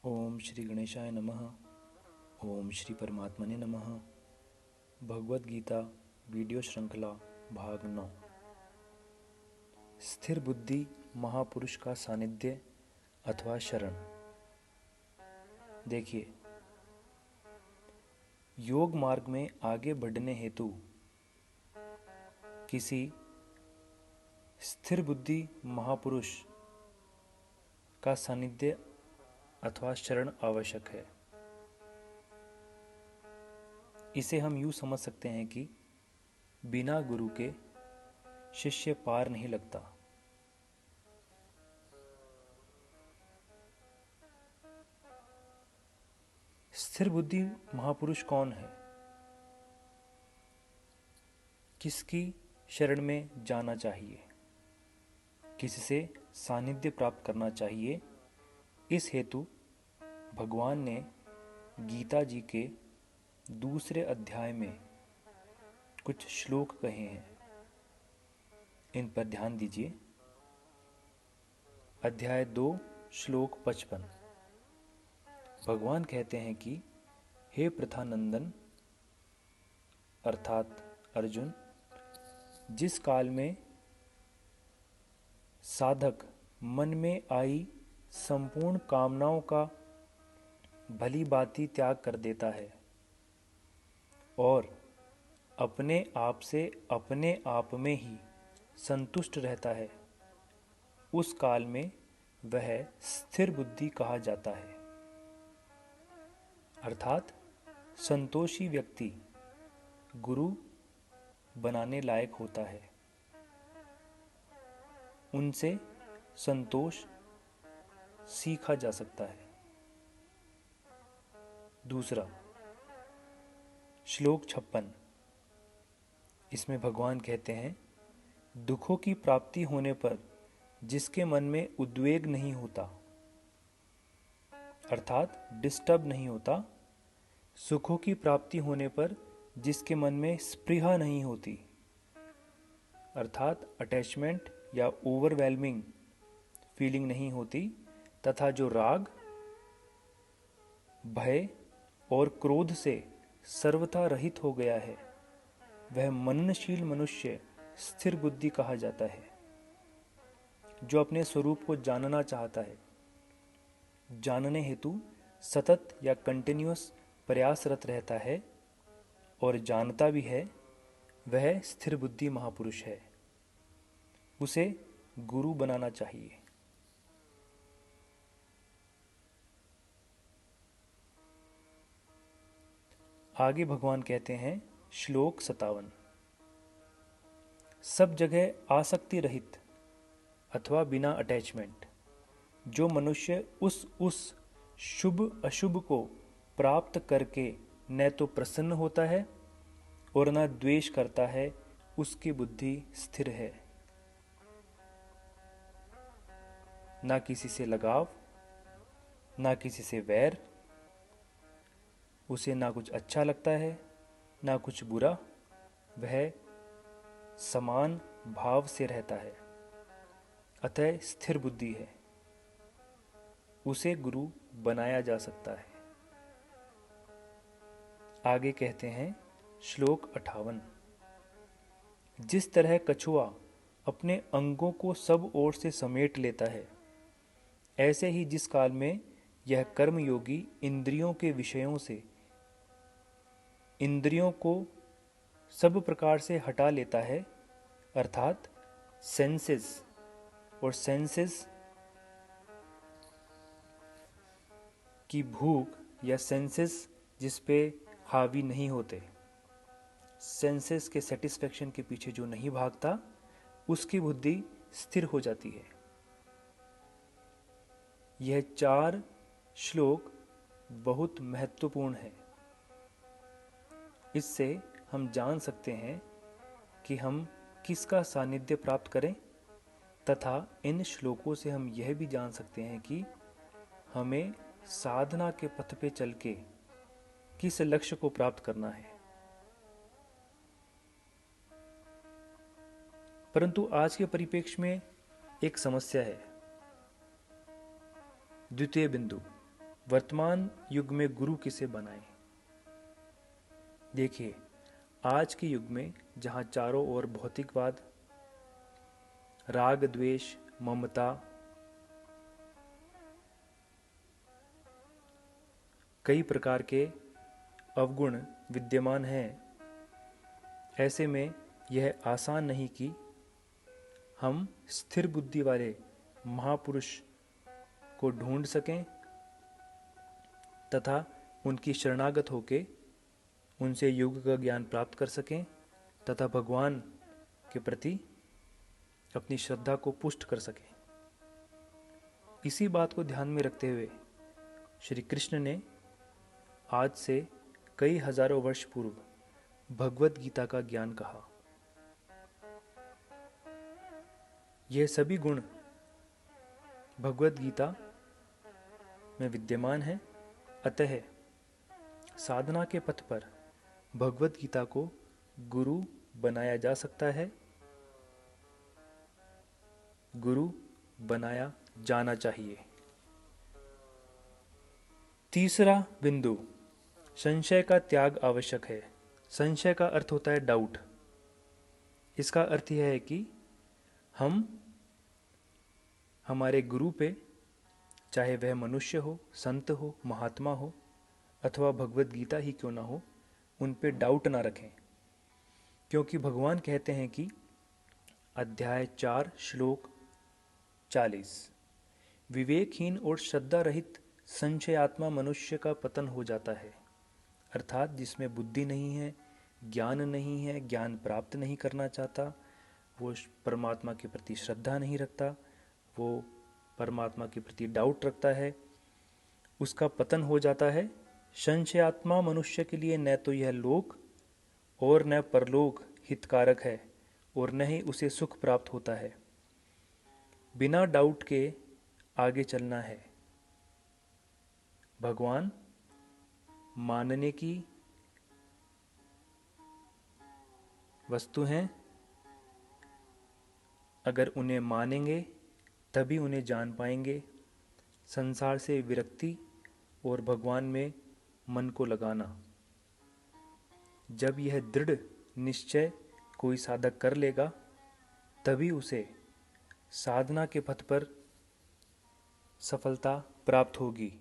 ओम श्री गणेशाय नमः। ओम श्री परमात्मने नमः। भगवद गीता वीडियो श्रृंखला भाग 9। स्थिर बुद्धि महापुरुष का सानिध्य अथवा शरण। देखिए, योग मार्ग में आगे बढ़ने हेतु किसी स्थिर बुद्धि महापुरुष का सानिध्य अथवा शरण आवश्यक है। इसे हम यूँ समझ सकते हैं कि बिना गुरु के शिष्य पार नहीं लगता। स्थिर बुद्धि महापुरुष कौन है? किसकी शरण में जाना चाहिए? किससे सानिध्य प्राप्त करना चाहिए? इस हेतु भगवान ने गीता जी के दूसरे अध्याय में कुछ श्लोक कहे हैं। इन पर ध्यान दीजिए। अध्याय 2 श्लोक 55। भगवान कहते हैं कि हे प्रथानंदन अर्थात अर्जुन, जिस काल में साधक मन में आई संपूर्ण कामनाओं का भली भांति त्याग कर देता है और अपने आप से अपने आप में ही संतुष्ट रहता है, उस काल में वह स्थिर बुद्धि कहा जाता है। अर्थात संतोषी व्यक्ति गुरु बनाने लायक होता है। उनसे संतोष सीखा जा सकता है। दूसरा श्लोक 56। इसमें भगवान कहते हैं, दुखों की प्राप्ति होने पर जिसके मन में उद्वेग नहीं होता, अर्थात डिस्टर्ब नहीं होता, सुखों की प्राप्ति होने पर जिसके मन में स्पृहा नहीं होती, अर्थात अटैचमेंट या ओवरवेलमिंग फीलिंग नहीं होती, तथा जो राग, भय और क्रोध से सर्वथा रहित हो गया है, वह मननशील मनुष्य स्थिर बुद्धि कहा जाता है। जो अपने स्वरूप को जानना चाहता है, जानने हेतु सतत या कंटिन्यूअस प्रयासरत रहता है और जानता भी है, वह स्थिर बुद्धि महापुरुष है। उसे गुरु बनाना चाहिए। आगे भगवान कहते हैं श्लोक 57। सब जगह आसक्ति रहित अथवा बिना अटैचमेंट जो मनुष्य उस शुभ अशुभ को प्राप्त करके न तो प्रसन्न होता है और न द्वेष करता है, उसकी बुद्धि स्थिर है। ना किसी से लगाव, ना किसी से वैर, उसे ना कुछ अच्छा लगता है ना कुछ बुरा, वह समान भाव से रहता है, अतः स्थिर बुद्धि है। उसे गुरु बनाया जा सकता है। आगे कहते हैं श्लोक 58। जिस तरह कछुआ अपने अंगों को सब ओर से समेट लेता है, ऐसे ही जिस काल में यह कर्मयोगी इंद्रियों के विषयों से इंद्रियों को सब प्रकार से हटा लेता है, अर्थात सेंसेस और सेंसेस की भूख या सेंसेस जिस पे हावी नहीं होते, सेंसेस के सेटिस्फेक्शन के पीछे जो नहीं भागता, उसकी बुद्धि स्थिर हो जाती है। यह 4 श्लोक बहुत महत्वपूर्ण है। इससे हम जान सकते हैं कि हम किसका सानिध्य प्राप्त करें, तथा इन श्लोकों से हम यह भी जान सकते हैं कि हमें साधना के पथ पे चल के किस लक्ष्य को प्राप्त करना है। परंतु आज के परिप्रेक्ष्य में एक समस्या है। द्वितीय बिंदु, वर्तमान युग में गुरु किसे बनाएं? देखिए, आज के युग में जहाँ चारों ओर भौतिकवाद, राग द्वेष, ममता, कई प्रकार के अवगुण विद्यमान हैं, ऐसे में यह आसान नहीं कि हम स्थिर बुद्धि वाले महापुरुष को ढूंढ सकें तथा उनकी शरणागत होके उनसे योग का ज्ञान प्राप्त कर सकें तथा भगवान के प्रति अपनी श्रद्धा को पुष्ट कर सकें। इसी बात को ध्यान में रखते हुए श्री कृष्ण ने आज से कई हजारों वर्ष पूर्व भगवत गीता का ज्ञान कहा। यह सभी गुण भगवत गीता में विद्यमान है, अतः साधना के पथ पर भगवत गीता को गुरु बनाया जा सकता है, गुरु बनाया जाना चाहिए। तीसरा बिंदु, संशय का त्याग आवश्यक है। संशय का अर्थ होता है डाउट। इसका अर्थ यह है कि हम हमारे गुरु पे, चाहे वह मनुष्य हो, संत हो, महात्मा हो अथवा भगवत गीता ही क्यों ना हो, उन पे डाउट ना रखें, क्योंकि भगवान कहते हैं कि अध्याय 4 श्लोक 40, विवेकहीन और श्रद्धा रहित संशयात्मा मनुष्य का पतन हो जाता है। अर्थात जिसमें बुद्धि नहीं है, ज्ञान नहीं है, ज्ञान प्राप्त नहीं करना चाहता, वो परमात्मा के प्रति श्रद्धा नहीं रखता, वो परमात्मा के प्रति डाउट रखता है, उसका पतन हो जाता है। संशयात्मा मनुष्य के लिए न तो यह लोक और न परलोक हितकारक है और न ही उसे सुख प्राप्त होता है। बिना डाउट के आगे चलना है। भगवान मानने की वस्तु हैं, अगर उन्हें मानेंगे तभी उन्हें जान पाएंगे। संसार से विरक्ति और भगवान में मन को लगाना, जब यह दृढ़ निश्चय कोई साधक कर लेगा तभी उसे साधना के पथ पर सफलता प्राप्त होगी।